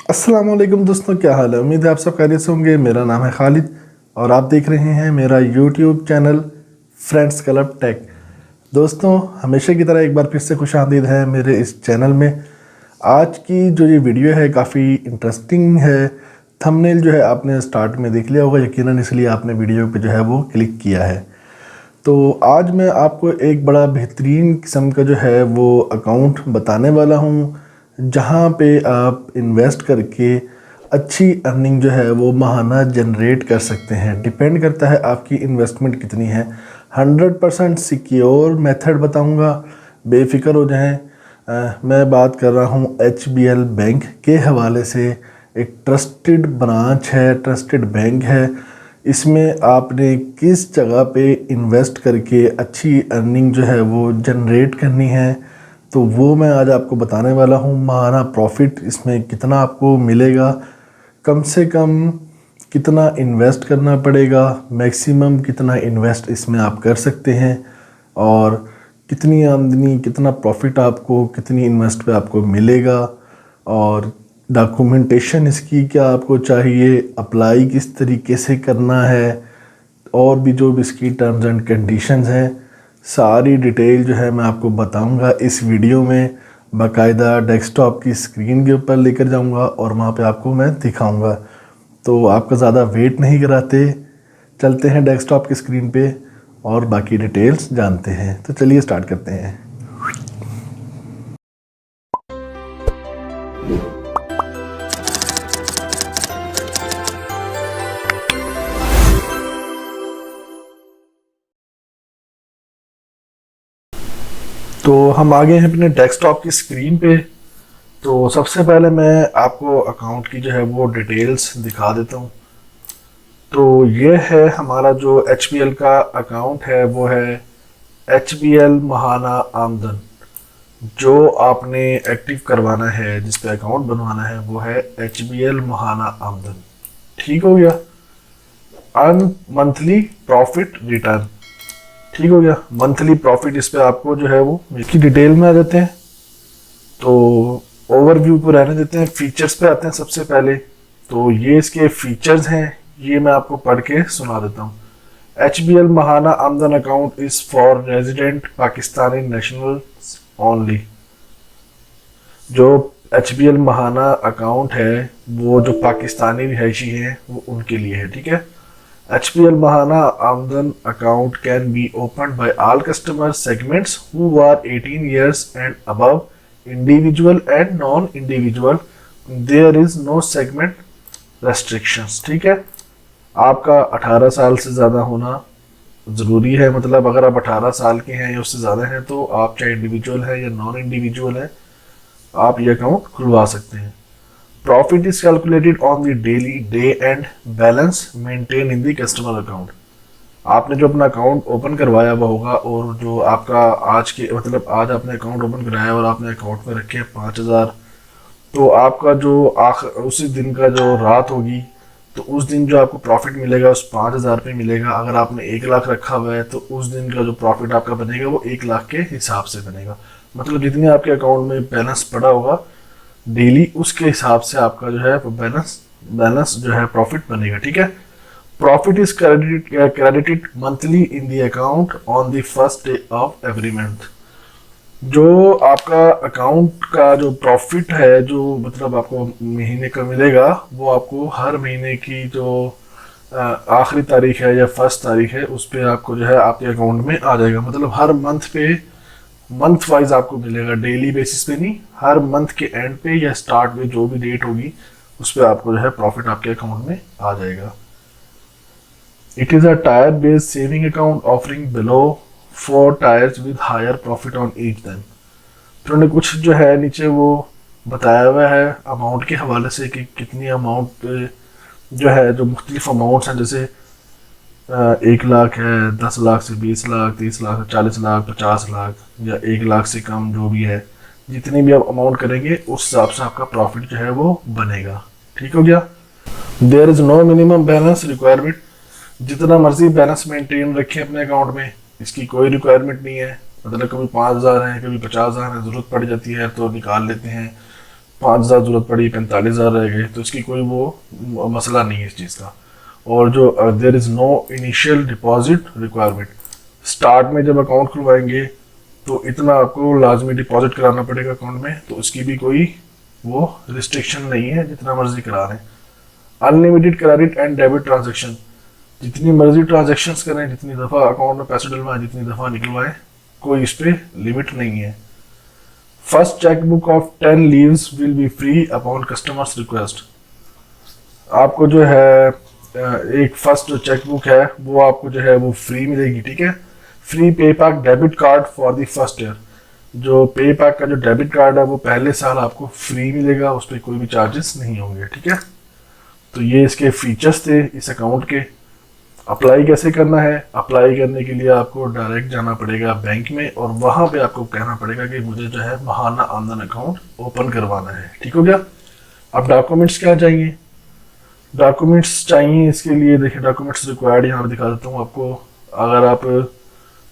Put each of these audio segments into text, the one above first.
अस्सलाम वालेकुम दोस्तों, क्या हाल है। उम्मीद है आप सब खैरियत से होंगे। मेरा नाम है खालिद और आप देख रहे हैं मेरा YouTube channel friends club tech. दोस्तों, हमेशा की तरह एक बार फिर से खुशामदीद है मेरे इस चैनल में। आज की जो ये वीडियो है काफ़ी इंटरेस्टिंग है। थंबनेल जो है आपने स्टार्ट में देख लिया होगा यकीनन, इसलिए आपने वीडियो पे जो है वो क्लिक किया है। तो आज मैं आपको एक बड़ा बेहतरीन किस्म का जो है वो अकाउंट बताने वाला हूँ, जहाँ पे आप इन्वेस्ट करके अच्छी अर्निंग जो है वो माहाना जनरेट कर सकते हैं। डिपेंड करता है आपकी इन्वेस्टमेंट कितनी है। 100% सिक्योर मेथड बताऊँगा, बेफिक्र हो जाएं। मैं बात कर रहा हूँ HBL बैंक के हवाले से। एक ट्रस्टेड ब्रांच है, ट्रस्टेड बैंक है। इसमें आपने किस जगह पे इन्वेस्ट करके अच्छी अर्निंग जो है वो जनरेट करनी है, तो वो मैं आज आपको बताने वाला हूँ। माहाना प्रॉफिट इसमें कितना आपको मिलेगा, कम से कम कितना इन्वेस्ट करना पड़ेगा, मैक्सिमम कितना इन्वेस्ट इसमें आप कर सकते हैं, और कितनी आमदनी, कितना प्रॉफिट आपको कितनी इन्वेस्ट पे आपको मिलेगा, और डॉक्यूमेंटेशन इसकी क्या आपको चाहिए, अप्लाई किस तरीके से करना है, और भी जो भी इसकी टर्म्स एंड कंडीशंस हैं, सारी डिटेल जो है मैं आपको बताऊंगा इस वीडियो में। बाकायदा डेस्कटॉप की स्क्रीन के ऊपर लेकर जाऊंगा और वहाँ पे आपको मैं दिखाऊंगा। तो आपका ज़्यादा वेट नहीं कराते, चलते हैं डेस्कटॉप की स्क्रीन पे और बाकी डिटेल्स जानते हैं। तो चलिए स्टार्ट करते हैं। तो हम आ गए हैं अपने डेस्कटॉप की स्क्रीन पे। तो सबसे पहले मैं आपको अकाउंट की जो है वो डिटेल्स दिखा देता हूँ। तो ये है हमारा जो HBL का अकाउंट है, वो है HBL महाना आमदन। जो आपने एक्टिव करवाना है, जिस पे अकाउंट बनवाना है, वो है HBL महाना आमदन। ठीक हो गया। अर्न मंथली प्रॉफिट रिटर्न, ठीक हो गया। मंथली प्रॉफिट इस पे आपको जो है वो, इसकी डिटेल में आ जाते हैं। तो ओवरव्यू को रहने देते हैं, फीचर्स पे आते हैं सबसे पहले। तो ये इसके फीचर्स हैं, ये मैं आपको पढ़ के सुना देता हूँ। HBL महाना आमदन account is for resident Pakistani national only. जो HBL महाना अकाउंट है वो जो पाकिस्तानी रिहायशी हैं वो उनके लिए है, ठीक है। HBL महाना आमदन account can be opened by all customer segments who are 18 years and above, individual and non-individual. There is no segment restrictions, ठीक है। आपका 18 साल से ज़्यादा होना ज़रूरी है। मतलब अगर आप 18 साल के हैं या उससे ज़्यादा हैं, तो आप चाहे इंडिविजुअल है या नॉन इंडिविजुअल है, आप ये अकाउंट खुलवा सकते हैं। Profit is calculated on the daily day end balance maintained in the customer account. आपने जो अपना अकाउंट ओपन करवाया हुआ होगा, और जो आपका आज के मतलब आज आपने अकाउंट ओपन कराया और आपने अकाउंट में रखे 5,000, तो आपका जो उसी दिन का जो रात होगी, तो उस दिन जो आपको प्रॉफिट मिलेगा उस 5,000 पे मिलेगा। अगर आपने 1 लाख रखा हुआ है, तो उस दिन का जो प्रॉफिट आपका बनेगा वो 1 लाख के हिसाब से बनेगा। मतलब जितने आपके अकाउंट में बैलेंस पड़ा होगा डेली, उसके हिसाब से आपका जो है वो बैलेंस जो है प्रॉफिट बनेगा, ठीक है। Profit is credited monthly in the account on the first day of every month. जो आपका अकाउंट का जो प्रॉफिट है, जो मतलब आपको महीने का मिलेगा, वो आपको हर महीने की जो आखिरी तारीख है या फर्स्ट तारीख है, उस पर आपको जो है आपके अकाउंट में आ जाएगा। मतलब हर मंथ पे, मंथ वाइज आपको मिलेगा, डेली बेसिस पे नहीं। हर मंथ के एंड पे या स्टार्ट में जो भी डेट होगी, उस पर आपको जो है प्रॉफिट आपके अकाउंट में आ जाएगा। It is a tier based saving account offering below 4 tiers with higher profit on each then. तो उन्होंने कुछ जो है नीचे वो बताया हुआ है अमाउंट के हवाले से कि कितनी अमाउंट जो है, जो मुख्तलिफ अमाउंट्स हैं, जैसे 1 लाख है, 10 लाख से 20 लाख, 30 लाख से 40 लाख, 50 लाख, या 1 लाख से कम जो भी है, जितनी भी आप अमाउंट करेंगे उस हिसाब से आपका प्रॉफिट जो है वो बनेगा। ठीक हो गया। There is no minimum balance requirement. जितना मर्जी बैलेंस मेंटेन रखें अपने अकाउंट में, इसकी कोई रिक्वायरमेंट नहीं है। मतलब कभी 5,000 है, कभी 50,000 है, ज़रूरत पड़ जाती है तो निकाल लेते हैं। 5,000 ज़रूरत पड़ी, 45,000 रह गए, तो इसकी कोई वो मसला नहीं है इस चीज़ का। और जो there is no initial deposit requirement, start में जब अकाउंट खुलवाएंगे तो इतना आपको लाजमी डिपॉजिट कराना पड़ेगा अकाउंट में, तो उसकी भी कोई वो रिस्ट्रिक्शन नहीं है, जितना मर्जी करा रहे हैं। Unlimited credit and debit transaction, जितनी मर्जी ट्रांजेक्शन्स करें, जितनी दफ़ा अकाउंट में पैसे डलवाएं, जितनी दफ़ा निकलवाएं, कोई इस पर लिमिट नहीं है। First chequebook of 10 leaves will be free upon customers request, आपको जो है एक फर्स्ट जो चेकबुक है वो आपको जो है वो फ्री मिलेगी, ठीक है। फ्री पे pack debit card for the first year, जो पे पैक का जो डेबिट कार्ड है वो पहले साल आपको फ्री मिलेगा, उस पर कोई भी चार्जेस नहीं होंगे, ठीक है। तो ये इसके फीचर्स थे इस अकाउंट के। अप्लाई कैसे करना है? अप्लाई करने के लिए आपको डायरेक्ट जाना पड़ेगा बैंक में और वहाँ पे आपको कहना पड़ेगा कि मुझे जो है महाना आमदन अकाउंट ओपन करवाना है, ठीक हो गया। अब डॉक्यूमेंट्स क्या चाहिए? डॉक्यूमेंट्स चाहिए इसके लिए, देखिए डॉक्यूमेंट्स रिक्वायर्ड यहाँ पे दिखा देता हूँ आपको। अगर आप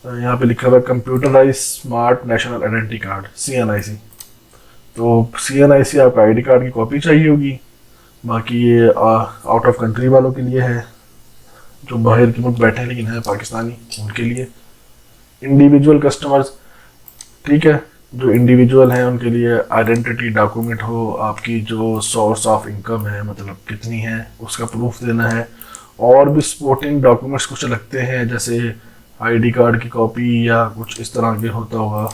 यहाँ पे लिखा हुआ है computerised smart national identity card CNIC, तो CNIC आपका ID कार्ड की कॉपी चाहिए होगी। बाकी ये आउट ऑफ कंट्री वालों के लिए है, जो बाहर के मुल्क बैठे हैं लेकिन है पाकिस्तानी, उनके लिए। इंडिविजुअल कस्टमर्स, ठीक है, जो इंडिविजुअल हैं उनके लिए आइडेंटिटी डॉक्यूमेंट हो, आपकी जो सोर्स ऑफ इनकम है मतलब कितनी है उसका प्रूफ देना है। और भी सपोर्टिंग डॉक्यूमेंट्स कुछ लगते हैं, जैसे ID कार्ड की कॉपी या कुछ इस तरह के होता होगा,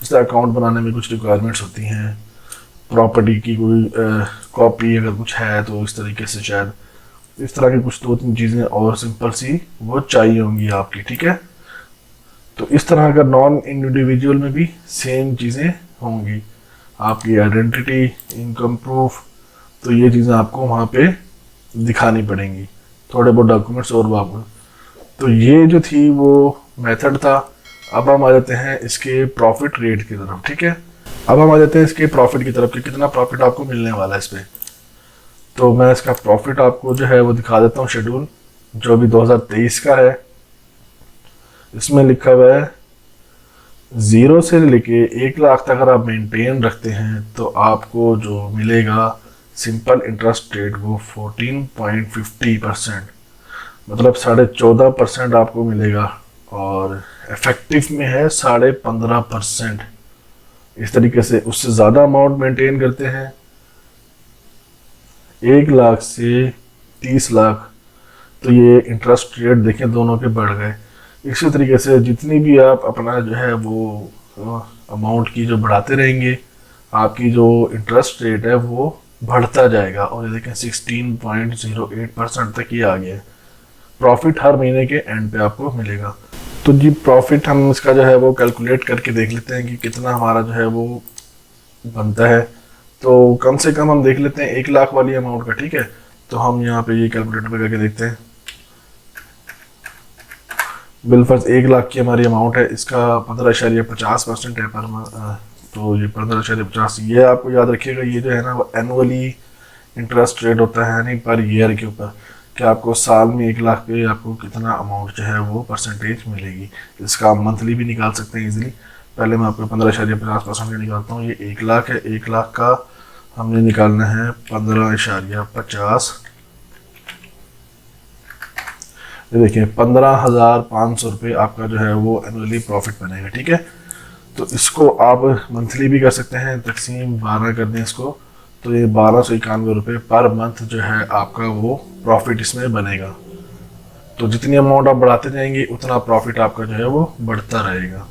जैसे अकाउंट बनाने में कुछ रिक्वायरमेंट्स होती हैं, प्रॉपर्टी की कोई कॉपी अगर कुछ है तो इस तरीके से शायद इस तरह की कुछ 2-3 चीज़ें और सिंपल सी वो चाहिए होंगी आपकी, ठीक है। तो इस तरह अगर नॉन इंडिविजुअल में भी सेम चीज़ें होंगी, आपकी आइडेंटिटी, इनकम प्रूफ, तो ये चीज़ें आपको वहाँ पे दिखानी पड़ेंगी, थोड़े बहुत डॉक्यूमेंट्स और आपको। तो ये जो थी वो मेथड था। अब हम आ जाते हैं इसके प्रॉफिट रेट की तरफ, ठीक है। अब हम आ जाते हैं इसके प्रॉफिट की तरफ कि कितना प्रॉफिट आपको मिलने वाला है इस पर। तो मैं इसका प्रॉफिट आपको जो है वो दिखा देता हूँ, शेड्यूल जो भी 2023 का है। इसमें लिखा हुआ है 0 से लेके 1 लाख तक अगर आप मेंटेन रखते हैं तो आपको जो मिलेगा सिंपल इंटरेस्ट रेट वो 14.50%, मतलब 14.5% आपको मिलेगा, और इफेक्टिव में है 15.5%। इस तरीके से उससे ज़्यादा अमाउंट मेंटेन करते हैं 1 लाख से 30 लाख, तो ये इंटरेस्ट रेट देखें दोनों के बढ़ गए। इसी तरीके से जितनी भी आप अपना जो है वो अमाउंट की जो बढ़ाते रहेंगे, आपकी जो इंटरेस्ट रेट है वो बढ़ता जाएगा। और ये देखें 16.08% तक ये आ गया है। प्रॉफिट हर महीने के एंड पे आपको मिलेगा। तो जी प्रॉफिट हम इसका जो है वो कैलकुलेट करके देख लेते हैं कि कितना हमारा जो है वो बनता है। तो कम से कम हम देख लेते हैं 1 लाख वाली अमाउंट का, ठीक है। तो हम यहाँ पे ये कैलकुलेटर पे करके देखते हैं। बिलफर्ज 1 लाख की हमारी अमाउंट है, इसका 15.50% है पर तो ये 15.50, ये आपको याद रखिएगा, ये जो है ना वो एनुअली इंटरेस्ट रेट होता है, यानी पर ईयर के ऊपर, कि आपको साल में 1 लाख पे आपको कितना अमाउंट जो है वो परसेंटेज मिलेगी। इसका आप मंथली भी निकाल सकते हैं इजीली। पहले मैं आपको 15.50% का निकालता हूँ। ये 1 लाख है, 1 लाख का हमने निकालना है 15.50। ये देखिए 15,500 रुपये आपका जो है वो एनुअली प्रॉफिट बनेगा, ठीक है। तो इसको आप मंथली भी कर सकते हैं, तकसीम 12 कर दें इसको, तो ये 1291 रुपये पर मंथ जो है आपका वो प्रॉफिट इसमें बनेगा। तो जितनी अमाउंट आप बढ़ाते जाएंगे उतना प्रॉफिट आपका जो है वो बढ़ता रहेगा।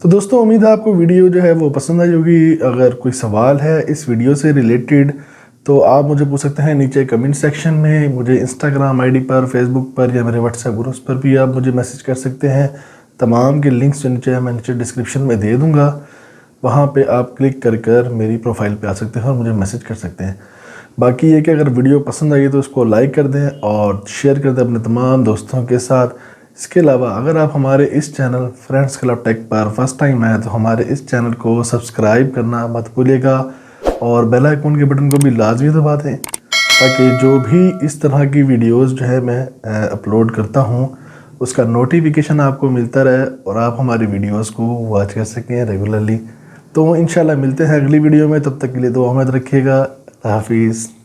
तो दोस्तों उम्मीद है आपको वीडियो जो है वो पसंद आई होगी। अगर कोई सवाल है इस वीडियो से रिलेटेड तो आप मुझे पूछ सकते हैं नीचे कमेंट सेक्शन में। मुझे इंस्टाग्राम ID पर, फेसबुक पर या मेरे व्हाट्सएप ग्रुप्स पर भी आप मुझे मैसेज कर सकते हैं। तमाम के लिंक्स जो नीचे मैं नीचे डिस्क्रिप्शन में दे दूँगा, वहाँ पे आप क्लिक कर मेरी प्रोफाइल पे आ सकते हैं और मुझे मैसेज कर सकते हैं। बाकी ये कि अगर वीडियो पसंद आई तो उसको लाइक कर दें और शेयर कर दें अपने तमाम दोस्तों के साथ। इसके अलावा अगर आप हमारे इस चैनल फ्रेंड्स क्लब टेक पर फर्स्ट टाइम आए तो हमारे इस चैनल को सब्सक्राइब करना मत भूलिएगा और बेल आइकन के बटन को भी लाजमी दबा दें, ताकि जो भी इस तरह की वीडियोस जो है मैं अपलोड करता हूँ उसका नोटिफिकेशन आपको मिलता रहे और आप हमारी वीडियोस को वॉच कर सकें रेगुलरली। तो इंशाल्लाह मिलते हैं अगली वीडियो में, तब तक के लिए दुआ में रखिएगा। अल्लाह हाफिज़।